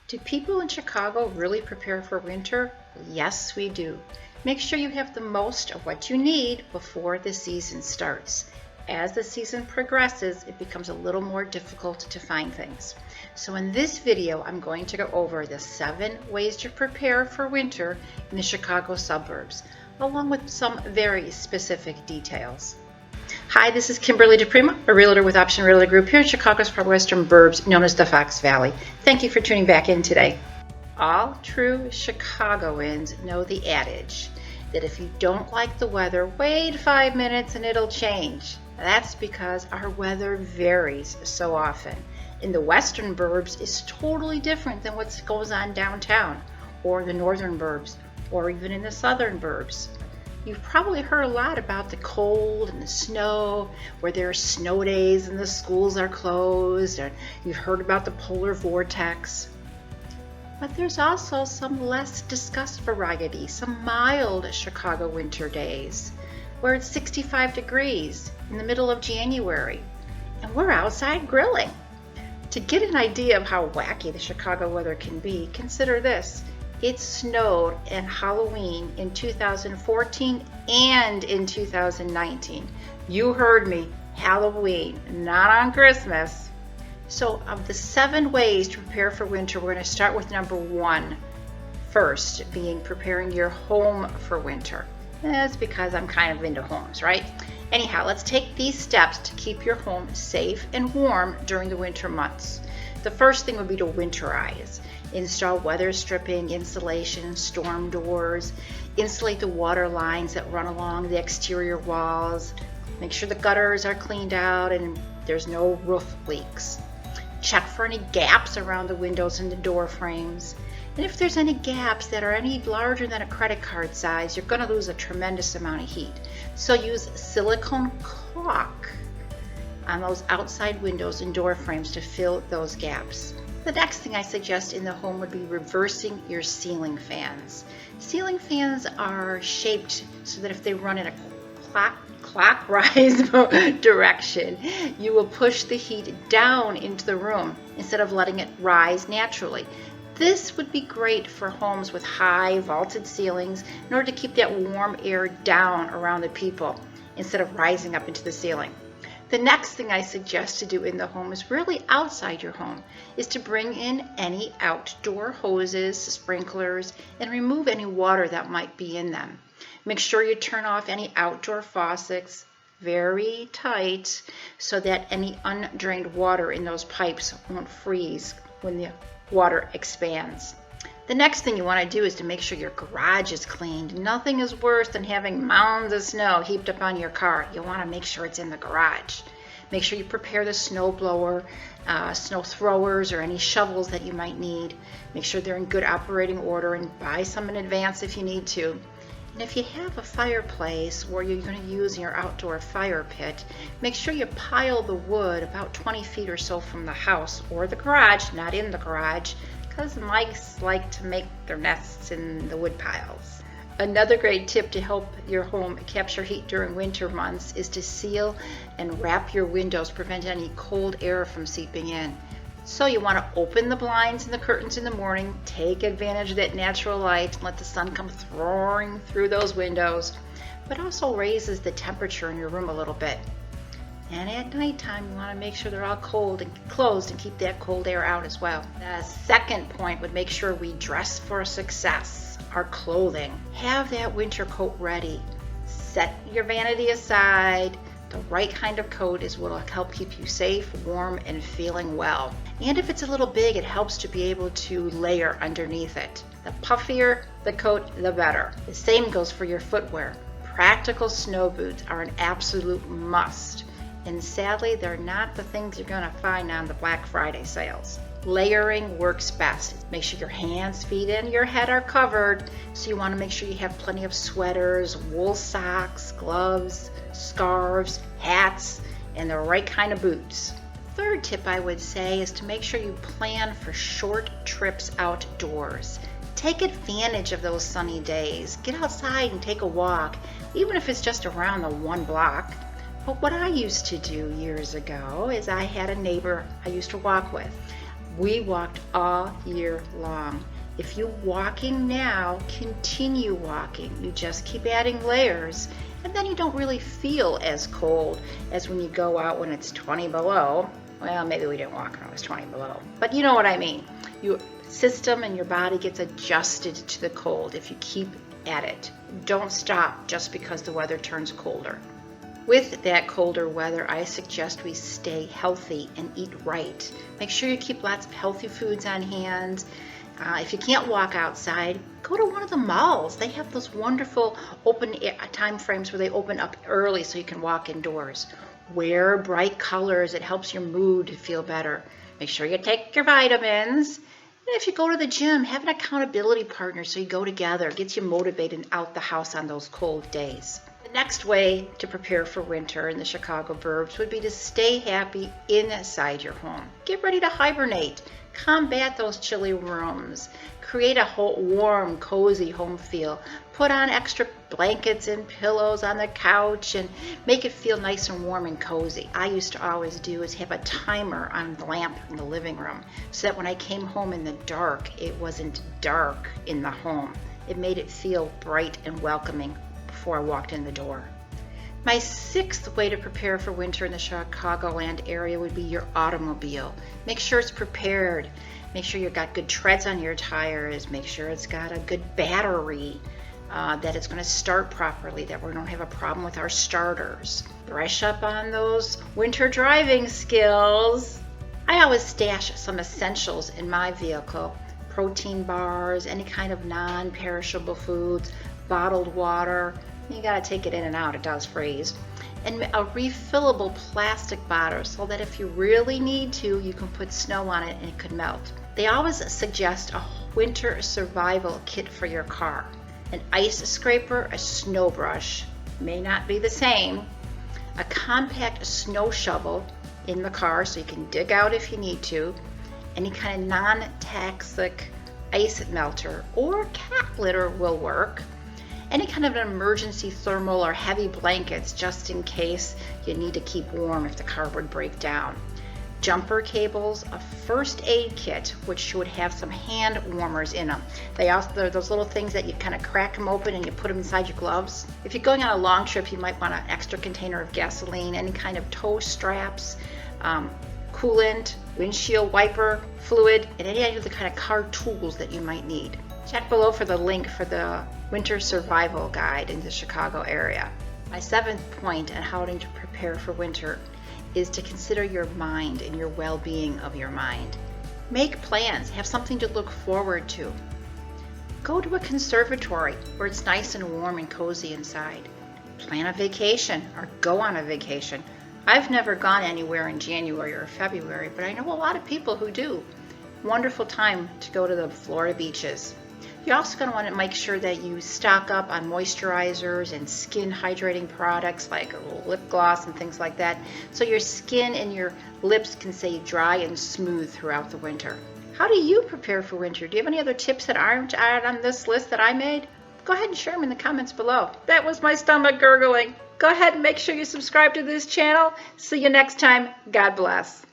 Do people in Chicago really prepare for winter? Yes, we do. Make sure you have the most of what you need before the season starts. As the season progresses, it becomes a little more difficult to find things. So in this video, I'm going to go over the 7 ways to prepare for winter in the Chicago suburbs, along with some very specific details. Hi, this is Kimberly DiPrima, a realtor with Option Realty Group here in Chicago's western burbs, known as the Fox Valley. Thank you for tuning back in today. All true Chicagoans know the adage that if you don't like the weather, wait 5 minutes and it'll change. That's because our weather varies so often. In the western burbs, it's totally different than what goes on downtown, or the northern burbs, or even in the southern burbs. You've probably heard a lot about the cold and the snow, where there are snow days and the schools are closed, and you've heard about the polar vortex. But there's also some less discussed variety, some mild Chicago winter days, where it's 65 degrees in the middle of January, and we're outside grilling. To get an idea of how wacky the Chicago weather can be, consider this. It snowed on Halloween in 2014 and in 2019. You heard me, Halloween, not on Christmas. So of the 7 ways to prepare for winter, we're going to start with number 1 first, being preparing your home for winter. That's because I'm kind of into homes, right? Anyhow, let's take these steps to keep your home safe and warm during the winter months. The first thing would be to winterize. Install weather stripping, insulation, storm doors, insulate the water lines that run along the exterior walls, make sure the gutters are cleaned out and there's no roof leaks. Check for any gaps around the windows and the door frames. And if there's any gaps that are any larger than a credit card size, you're going to lose a tremendous amount of heat. So use silicone caulk on those outside windows and door frames to fill those gaps. The next thing I suggest in the home would be reversing your ceiling fans. Ceiling fans are shaped so that if they run in a clockwise direction, you will push the heat down into the room instead of letting it rise naturally. This would be great for homes with high vaulted ceilings in order to keep that warm air down around the people instead of rising up into the ceiling. The next thing I suggest to do in the home is really outside your home, is to bring in any outdoor hoses, sprinklers, and remove any water that might be in them. Make sure you turn off any outdoor faucets very tight so that any undrained water in those pipes won't freeze when the water expands. The next thing you want to do is to make sure your garage is cleaned. Nothing is worse than having mounds of snow heaped up on your car. You want to make sure it's in the garage. Make sure you prepare the snow blower, snow throwers, or any shovels that you might need. Make sure they're in good operating order and buy some in advance if you need to. And if you have a fireplace or you're going to use your outdoor fire pit, make sure you pile the wood about 20 feet or so from the house or the garage, not in the garage, because mice like to make their nests in the wood piles. Another great tip to help your home capture heat during winter months is to seal and wrap your windows, prevent any cold air from seeping in. So you want to open the blinds and the curtains in the morning, take advantage of that natural light, and let the sun come roaring through those windows, but also raises the temperature in your room a little bit. And at nighttime, you want to make sure they're all cold and closed and keep that cold air out as well. The second point would make sure we dress for success. Our clothing. Have that winter coat ready. Set your vanity aside. The right kind of coat is what will help keep you safe, warm, and feeling well. And if it's a little big, it helps to be able to layer underneath it. The puffier the coat, the better. The same goes for your footwear. Practical snow boots are an absolute must. And sadly, they're not the things you're going to find on the Black Friday sales. Layering works best. Make sure your hands, feet, and your head are covered. So you want to make sure you have plenty of sweaters, wool socks, gloves, scarves, hats, and the right kind of boots. Third tip I would say is to make sure you plan for short trips outdoors. Take advantage of those sunny days. Get outside and take a walk, even if it's just around the 1 block. But what I used to do years ago is I had a neighbor I used to walk with. We walked all year long. If you're walking now, continue walking. You just keep adding layers, and then you don't really feel as cold as when you go out when it's 20 below. Well, maybe we didn't walk when it was 20 below, but you know what I mean. Your system and your body gets adjusted to the cold if you keep at it. Don't stop just because the weather turns colder. With that colder weather, I suggest we stay healthy and eat right. Make sure you keep lots of healthy foods on hand. If you can't walk outside, go to one of the malls. They have those wonderful open time frames where they open up early so you can walk indoors. Wear bright colors. It helps your mood to feel better. Make sure you take your vitamins. And if you go to the gym, have an accountability partner so you go together. It gets you motivated out the house on those cold days. The next way to prepare for winter in the Chicago burbs would be to stay happy inside your home. Get ready to hibernate. Combat those chilly rooms. Create a warm, cozy home feel. Put on extra blankets and pillows on the couch and make it feel nice and warm and cozy. I used to always do is have a timer on the lamp in the living room so that when I came home in the dark, it wasn't dark in the home. It made it feel bright and welcoming before I walked in the door. My sixth way to prepare for winter in the Chicagoland area would be your automobile. Make sure it's prepared. Make sure you've got good treads on your tires. Make sure it's got a good battery, that it's going to start properly, that we don't have a problem with our starters. Brush up on those winter driving skills. I always stash some essentials in my vehicle. Protein bars, any kind of non-perishable foods, bottled water. You got to take it in and out, it does freeze. And a refillable plastic bottle so that if you really need to, you can put snow on it and it could melt. They always suggest a winter survival kit for your car. An ice scraper, a snow brush, may not be the same. A compact snow shovel in the car so you can dig out if you need to. Any kind of non-toxic ice melter or cat litter will work. Any kind of an emergency thermal or heavy blankets just in case you need to keep warm if the car would break down. Jumper cables, a first aid kit, which should have some hand warmers in them. They're those little things that you kind of crack them open and you put them inside your gloves. If you're going on a long trip, you might want an extra container of gasoline, any kind of tow straps, coolant, windshield wiper fluid, and any of the kind of car tools that you might need. Check below for the link for the Winter Survival Guide in the Chicago area. My seventh point on how to prepare for winter is to consider your mind and your well-being of your mind. Make plans, have something to look forward to. Go to a conservatory where it's nice and warm and cozy inside. Plan a vacation or go on a vacation. I've never gone anywhere in January or February, but I know a lot of people who do. Wonderful time to go to the Florida beaches. You're also going to want to make sure that you stock up on moisturizers and skin hydrating products like a little lip gloss and things like that, so your skin and your lips can stay dry and smooth throughout the winter. How do you prepare for winter? Do you have any other tips that aren't on this list that I made? Go ahead and share them in the comments below. That was my stomach gurgling. Go ahead and make sure you subscribe to this channel. See you next time. God bless.